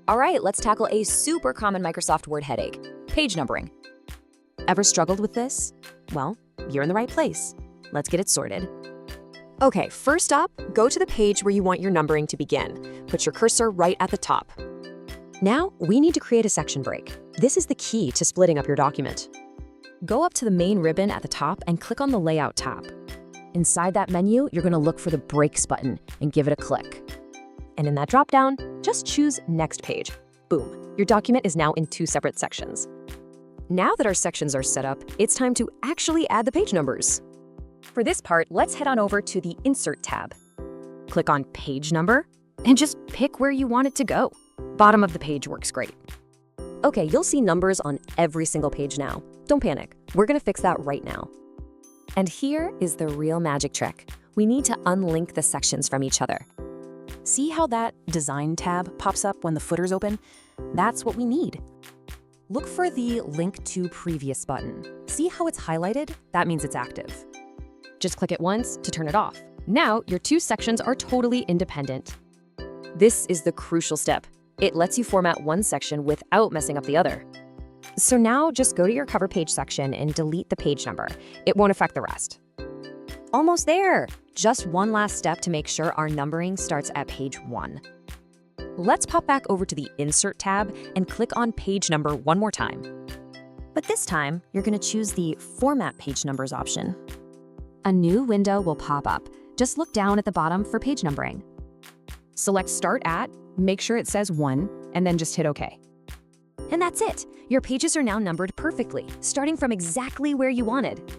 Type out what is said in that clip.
All right, let's tackle a super common Microsoft Word headache, page numbering. Ever struggled with this? Well, you're in the right place. Let's get it sorted. Okay, first up, go to the page where you want your numbering to begin. Put your cursor right at the top. Now, we need to create a section break. This is the key to splitting up your document. Go up to the main ribbon at the top and click on the Layout tab. Inside that menu, you're going to look for the Breaks button and give it a click. And in that dropdown, just choose Next Page. Boom, your document is now in 2 separate sections. Now that our sections are set up, it's time to actually add the page numbers. For this part, let's head on over to the Insert tab. Click on Page Number, and just pick where you want it to go. Bottom of the page works great. Okay, you'll see numbers on every single page now. Don't panic, we're gonna fix that right now. And here is the real magic trick. We need to unlink the sections from each other. See how that Design tab pops up when the footer's open? That's what we need. Look for the Link to Previous button. See how it's highlighted? That means it's active. Just click it once to turn it off. Now, your 2 sections are totally independent. This is the crucial step. It lets you format one section without messing up the other. So now just go to your cover page section and delete the page number. It won't affect the rest. Almost there! Just one last step to make sure our numbering starts at page 1. Let's pop back over to the Insert tab and click on Page Number one more time. But this time, you're going to choose the Format Page Numbers option. A new window will pop up. Just look down at the bottom for page numbering. Select Start At, make sure it says 1, and then just hit OK. And that's it! Your pages are now numbered perfectly, starting from exactly where you wanted.